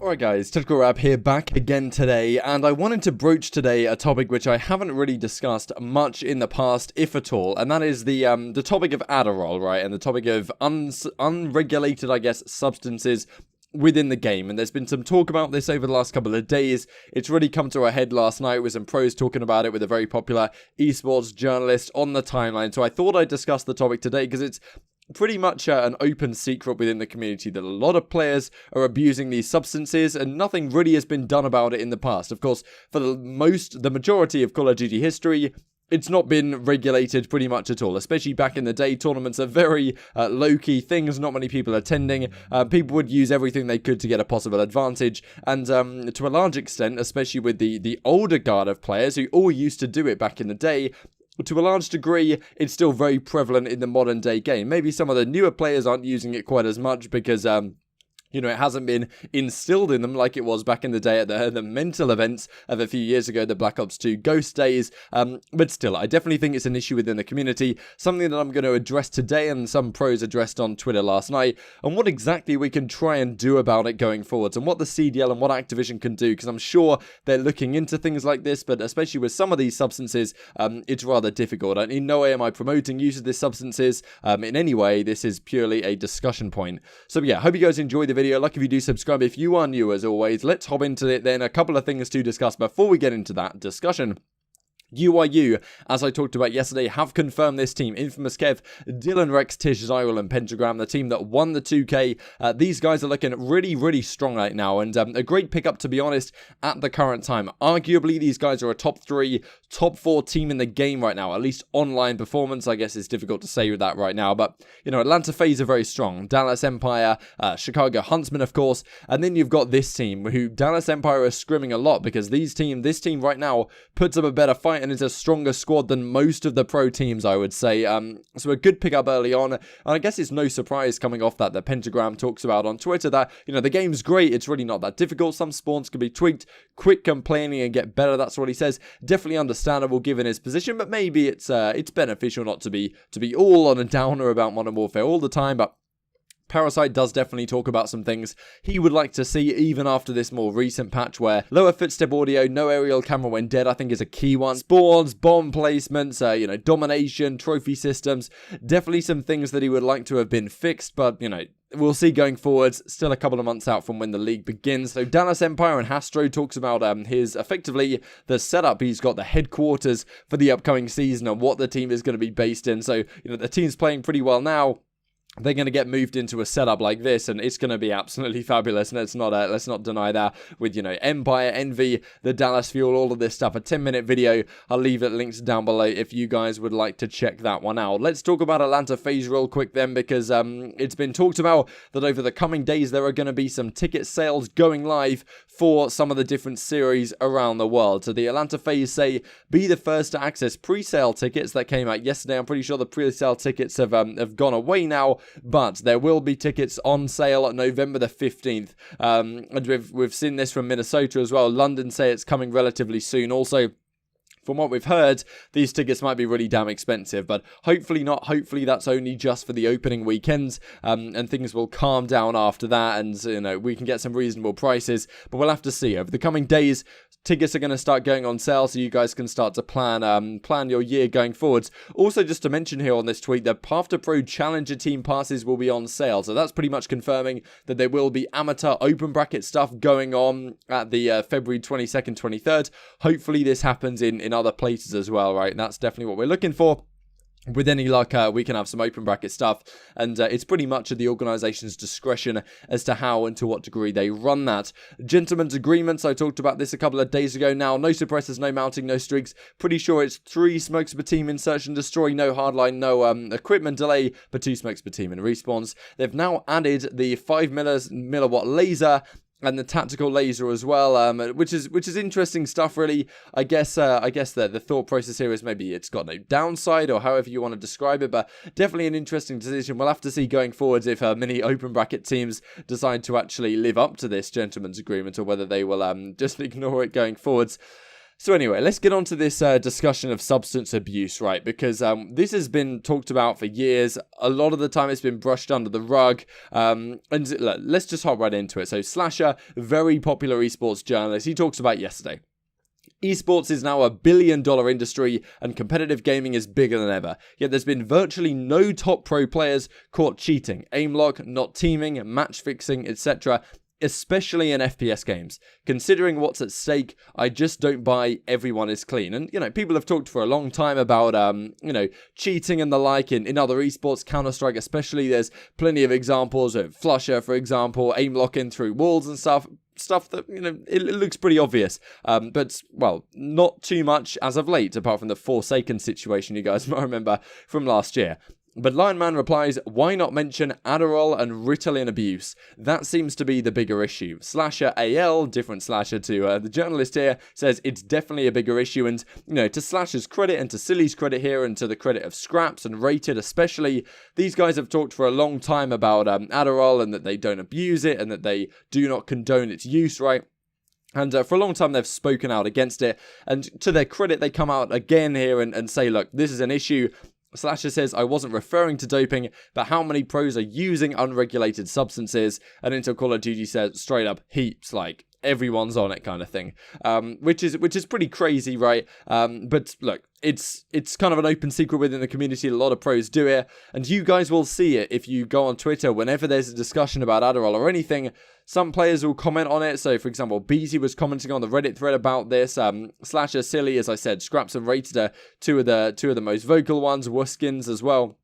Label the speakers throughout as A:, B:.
A: Alright guys, Typical Rap here, back again today, and I wanted to broach today a topic which I haven't really discussed much in the past, if at all, and that is the topic of Adderall, right, and the topic of unregulated, I guess, substances within the game. And there's been some talk about this over the last couple of days. It's really come to a head last night with some pros talking about it with a very popular esports journalist on the timeline, so I thought I'd discuss the topic today because it's pretty much an open secret within the community that a lot of players are abusing these substances and nothing really has been done about it in the past. Of course, for the majority of Call of Duty history, it's not been regulated pretty much at all, especially back in the day. Tournaments are very low-key things, not many people attending. People would use everything they could to get a possible advantage, and to a large extent, especially with the older guard of players who all used to do it back in the day, to a large degree, it's still very prevalent in the modern day game. Maybe some of the newer players aren't using it quite as much because you know, it hasn't been instilled in them like it was back in the day at the mental events of a few years ago, the Black Ops 2 Ghost days. But still, I definitely think it's an issue within the community, something that I'm going to address today and some pros addressed on Twitter last night, and what exactly we can try and do about it going forwards, and what the CDL and what Activision can do, because I'm sure they're looking into things like this, but especially with some of these substances, it's rather difficult. And in no way am I promoting use of these substances in any way. This is purely a discussion point. So yeah, hope you guys enjoy the video. Like if you do, subscribe if you are new as always. Let's hop into it then. A couple of things to discuss before we get into that discussion. UIU, as I talked about yesterday, have confirmed this team. Infamous Kev, Dylan Rex, Tish, Zyril, and Pentagram, the team that won the 2K. These guys are looking really, really strong right now, and a great pickup, to be honest, at the current time. Arguably, these guys are a top 3, top 4 team in the game right now, at least online performance. I guess it's difficult to say with that right now, but, you know, Atlanta FaZe are very strong. Dallas Empire, Chicago Huntsmen, of course, and then you've got this team, who Dallas Empire are scrimming a lot, because this team right now puts up a better fight, and it's a stronger squad than most of the pro teams, I would say. So a good pickup early on, and I guess it's no surprise coming off that Pentagram talks about on Twitter that, you know, the game's great, it's really not that difficult, some spawns can be tweaked, quit complaining and get better. That's what he says. Definitely understandable given his position, but maybe it's beneficial not to be all on a downer about Modern Warfare all the time. But Parasite does definitely talk about some things he would like to see even after this more recent patch, where lower footstep audio, no aerial camera when dead, I think is a key one. Spawns, bomb placements, you know, domination, trophy systems, definitely some things that he would like to have been fixed, but, you know, we'll see going forwards. Still a couple of months out from when the league begins. So Dallas Empire and Hastro talks about his, effectively, the setup. He's got the headquarters for the upcoming season and what the team is going to be based in. So, you know, the team's playing pretty well now. They're going to get moved into a setup like this, and it's going to be absolutely fabulous. And let's not deny that. With, you know, Empire, Envy, the Dallas Fuel, all of this stuff. A 10-minute video. I'll leave it links down below if you guys would like to check that one out. Let's talk about Atlanta FaZe real quick then, because it's been talked about that over the coming days there are going to be some ticket sales going live for some of the different series around the world. So the Atlanta FaZe say, be the first to access pre-sale tickets. That came out yesterday. I'm pretty sure the pre-sale tickets have gone away now. But there will be tickets on sale on November the 15th. And we've seen this from Minnesota as well. London say it's coming relatively soon. Also, from what we've heard, these tickets might be really damn expensive, but hopefully not. Hopefully that's only just for the opening weekends, and things will calm down after that, and, you know, we can get some reasonable prices, but we'll have to see. Over the coming days, tickets are going to start going on sale, so you guys can start to plan your year going forwards. Also, just to mention here on this tweet, the Path to Pro Challenger Team passes will be on sale, so that's pretty much confirming that there will be amateur open bracket stuff going on at the February 22nd, 23rd. Hopefully this happens in other places as well, right? And that's definitely what we're looking for. With any luck, we can have some open bracket stuff, and it's pretty much at the organization's discretion as to how and to what degree they run that. Gentlemen's agreements, I talked about this a couple of days ago now. No suppressors, no mounting, no streaks. Pretty sure it's 3 smokes per team in search and destroy, no hardline, no equipment delay, but 2 smokes per team in respawns. They've now added the 5 milliwatt laser and the tactical laser as well, which is interesting stuff, really. I guess the thought process here is maybe it's got no downside, or however you want to describe it, but definitely an interesting decision. We'll have to see going forwards if many open bracket teams decide to actually live up to this gentleman's agreement, or whether they will just ignore it going forwards. So anyway, let's get on to this discussion of substance abuse, right? Because this has been talked about for years. A lot of the time it's been brushed under the rug. And let's just hop right into it. So Slasher, very popular esports journalist, he talks about yesterday. Esports is now $1 billion industry and competitive gaming is bigger than ever. Yet there's been virtually no top pro players caught cheating, aim lock, not teaming, match fixing, etc., especially in FPS games. Considering what's at stake, I just don't buy everyone is clean. And, people have talked for a long time about, cheating and the like in other esports, Counter-Strike especially. There's plenty of examples of Flusher, for example, aim locking through walls and stuff that, it looks pretty obvious. But, well, not too much as of late, apart from the Forsaken situation you guys might remember from last year. But Lionman replies, why not mention Adderall and Ritalin abuse? That seems to be the bigger issue. Slasher AL, different Slasher to the journalist here, says it's definitely a bigger issue. And, to Slasher's credit and to Silly's credit here and to the credit of Scraps and Rated especially, these guys have talked for a long time about Adderall and that they don't abuse it and that they do not condone its use, right? And for a long time, they've spoken out against it. And to their credit, they come out again here and say, look, this is an issue. Slasher says, I wasn't referring to doping, but how many pros are using unregulated substances? And Intel Call of Duty says, straight up, heaps, like, everyone's on it kind of thing, which is pretty crazy, right? But look, it's kind of an open secret within the community. A lot of pros do it, and you guys will see it if you go on Twitter. Whenever there's a discussion about Adderall or anything, some players will comment on it. So, for example, Beezy was commenting on the Reddit thread about this. Slasher, Silly, as I said, Scraps and Rated are two of the most vocal ones. Wuskins as well.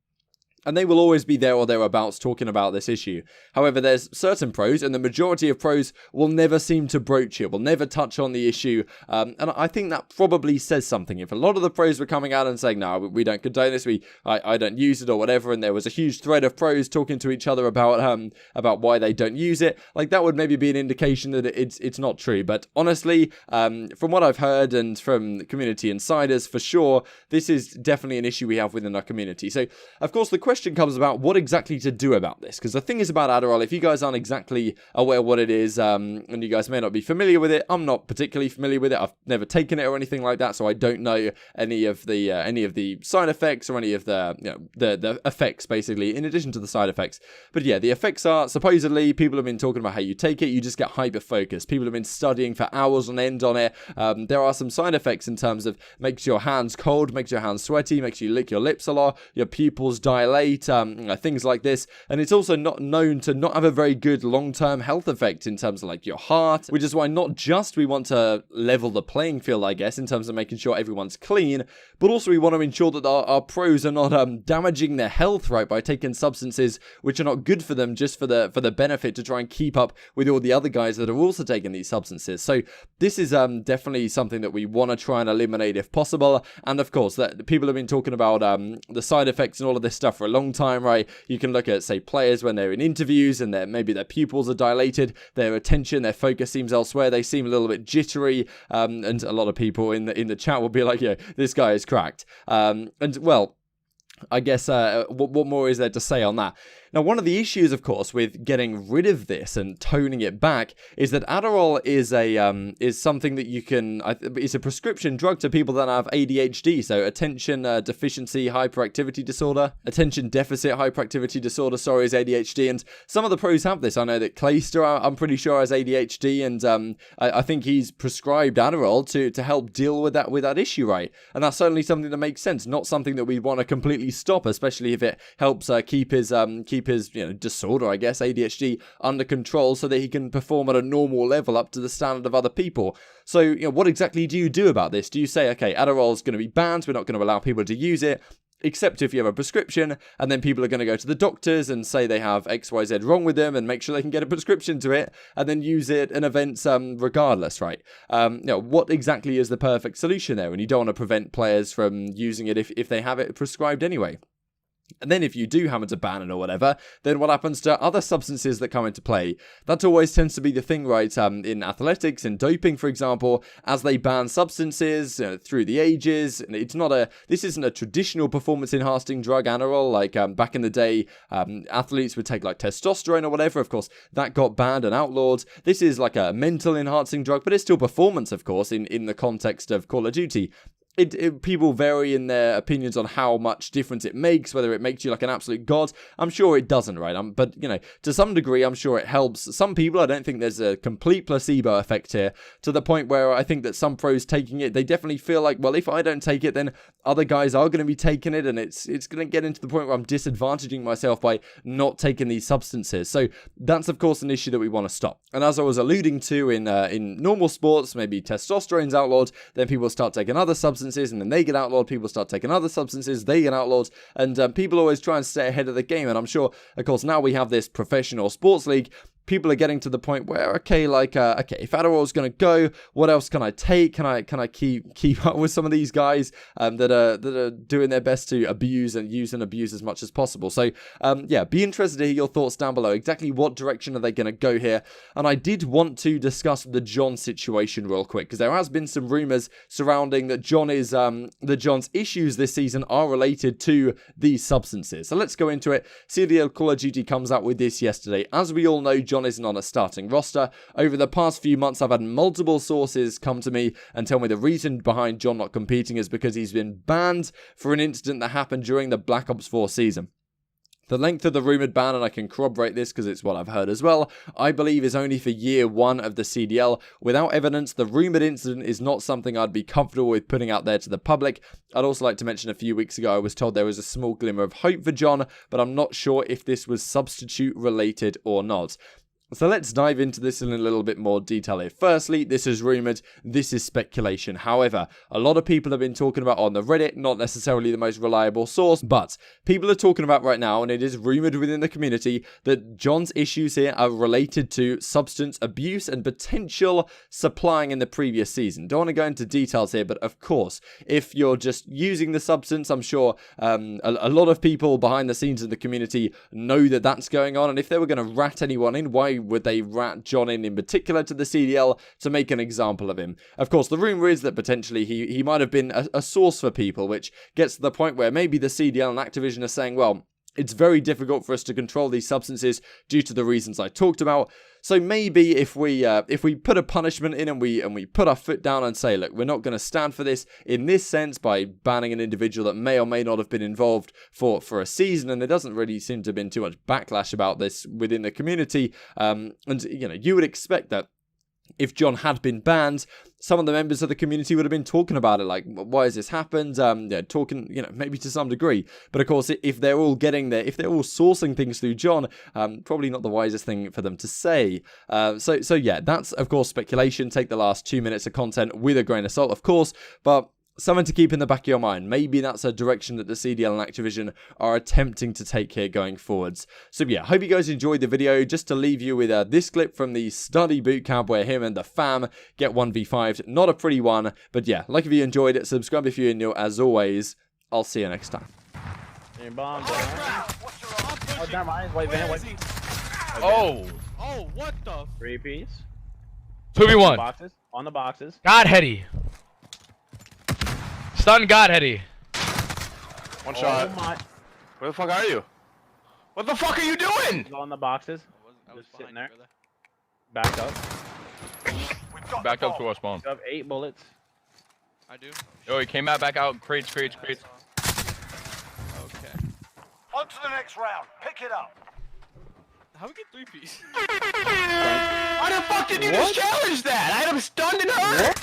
A: And they will always be there or thereabouts talking about this issue. However, there's certain pros, and the majority of pros will never seem to broach it, will never touch on the issue. And I think that probably says something. If a lot of the pros were coming out and saying, no, we don't condone this, I don't use it or whatever, and there was a huge thread of pros talking to each other about why they don't use it, like that would maybe be an indication that it's not true. But honestly, from what I've heard and from community insiders, for sure, this is definitely an issue we have within our community. So, of course, the question comes about what exactly to do about this, because the thing is about Adderall, if you guys aren't exactly aware what it is, and you guys may not be familiar with it, I'm not particularly familiar with it. I've never taken it or anything like that, so I don't know any of the side effects or any of the effects, basically, in addition to the side effects. But yeah, the effects are supposedly, people have been talking about how you take it, you just get hyper focused. People have been studying for hours on end on it. There are some side effects in terms of makes your hands cold, makes your hands sweaty, makes you lick your lips a lot, your pupils dilate, things like this. And it's also not known to not have a very good long-term health effect in terms of like your heart, which is why not just we want to level the playing field, I guess, in terms of making sure everyone's clean, but also we want to ensure that our pros are not damaging their health, right, by taking substances which are not good for them just for the benefit to try and keep up with all the other guys that are also taking these substances. So this is definitely something that we want to try and eliminate if possible. And of course, that people have been talking about the side effects and all of this stuff for a long time, right? You can look at, say, players when they're in interviews and maybe their pupils are dilated, their attention, their focus seems elsewhere, they seem a little bit jittery, and a lot of people in the chat will be like, yeah, this guy is cracked. And well, I guess what more is there to say on that? Now, one of the issues, of course, with getting rid of this and toning it back is that Adderall is something that you can. It's a prescription drug to people that have ADHD, so attention deficiency hyperactivity disorder. Attention deficit hyperactivity disorder, sorry, is ADHD, and some of the pros have this. I know that Clayster, I'm pretty sure, has ADHD, and I think he's prescribed Adderall to help deal with that issue, right? And that's certainly something that makes sense, not something that we want to completely stop, especially if it helps keep his disorder, I guess, ADHD, under control so that he can perform at a normal level up to the standard of other people. So, what exactly do you do about this? Do you say, okay, Adderall is going to be banned, we're not going to allow people to use it, except if you have a prescription, and then people are going to go to the doctors and say they have XYZ wrong with them and make sure they can get a prescription to it and then use it in events regardless, right? What exactly is the perfect solution there when you don't want to prevent players from using it if they have it prescribed anyway? And then if you do happen to ban it or whatever, then what happens to other substances that come into play? That always tends to be the thing, right? In athletics and doping, for example, as they ban substances through the ages, this isn't a traditional performance-enhancing drug, Adderall. Like back in the day, athletes would take like testosterone or whatever. Of course, that got banned and outlawed. This is like a mental-enhancing drug, but it's still performance, of course, in the context of Call of Duty. People vary in their opinions on how much difference it makes, whether it makes you like an absolute god. I'm sure it doesn't, right? But, to some degree, I'm sure it helps some people. I don't think there's a complete placebo effect here, to the point where I think that some pros taking it, they definitely feel like, well, if I don't take it, then other guys are going to be taking it, and it's going to get into the point where I'm disadvantaging myself by not taking these substances. So that's, of course, an issue that we want to stop. And as I was alluding to in normal sports, maybe testosterone's outlawed, then people start taking other substances, and then they get outlawed, people start taking other substances, they get outlawed, and people always try and stay ahead of the game. And I'm sure, of course, now we have this professional sports league, people are getting to the point where, okay, if Adderall's going to go, what else can I take? Can I keep up with some of these guys that are doing their best to abuse and use and abuse as much as possible? So, yeah, be interested to hear your thoughts down below. Exactly what direction are they going to go here? And I did want to discuss the John situation real quick, because there has been some rumors surrounding that John's issues this season are related to these substances. So let's go into it. CDL Call of Duty comes out with this yesterday. As we all know, John isn't on a starting roster. Over the past few months, I've had multiple sources come to me and tell me the reason behind John not competing is because he's been banned for an incident that happened during the Black Ops 4 season. The length of the rumoured ban, and I can corroborate this because it's what I've heard as well, I believe is only for year 1 of the CDL. Without evidence, the rumoured incident is not something I'd be comfortable with putting out there to the public. I'd also like to mention a few weeks ago I was told there was a small glimmer of hope for John, but I'm not sure if this was substitute related or not. So let's dive into this in a little bit more detail here. Firstly, this is rumoured, this is speculation. However, a lot of people have been talking about on the Reddit, not necessarily the most reliable source, but people are talking about right now, and it is rumoured within the community, that John's issues here are related to substance abuse and potential supplying in the previous season. Don't want to go into details here, but of course, if you're just using the substance, I'm sure a lot of people behind the scenes in the community know that that's going on, and if they were going to rat anyone in, why would they rat John in particular to the CDL to make an example of him? Of course, the rumour is that potentially he might have been a source for people, which gets to the point where maybe the CDL and Activision are saying, well, it's very difficult for us to control these substances due to the reasons I talked about. So maybe if we put a punishment in and we put our foot down and say, look, we're not going to stand for this in this sense by banning an individual that may or may not have been involved for a season, and there doesn't really seem to have been too much backlash about this within the community. And you would expect that if John had been banned, some of the members of the community would have been talking about it, like, why has this happened? Talking, maybe to some degree. But of course, if they're all if they're all sourcing things through John, probably not the wisest thing for them to say. So yeah, that's of course speculation. Take the last 2 minutes of content with a grain of salt, of course, but something to keep in the back of your mind. Maybe that's a direction that the CDL and Activision are attempting to take here going forwards. So yeah, hope you guys enjoyed the video. Just to leave you with this clip from the study bootcamp where him and the fam get 1v5'd. Not a pretty one, but yeah, like if you enjoyed it, subscribe if you're new. As always, I'll see you next time.
B: Bomb, oh, never mind. Wait, man, wait.
C: Oh,
B: what the? 3-piece.
C: 2v1.
B: On the boxes.
C: God heady. Stun God heady.
D: One shot.
B: My.
D: Where the fuck are you? What the fuck are you doing?
B: He's on the boxes.
E: I was
B: Just sitting
E: behind
B: there.
E: you,
B: Back up.
C: Back up to our spawn.
B: You have 8 bullets.
E: I do.
C: Oh, he came back out. Crates.
E: Okay.
F: On to the next round. Pick it up.
E: How we get 3-piece?
D: Why the fuck did you just challenge that? I had him stunned and hurt.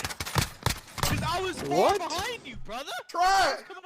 E: Because I was far behind you, brother.
F: Try it.
E: Come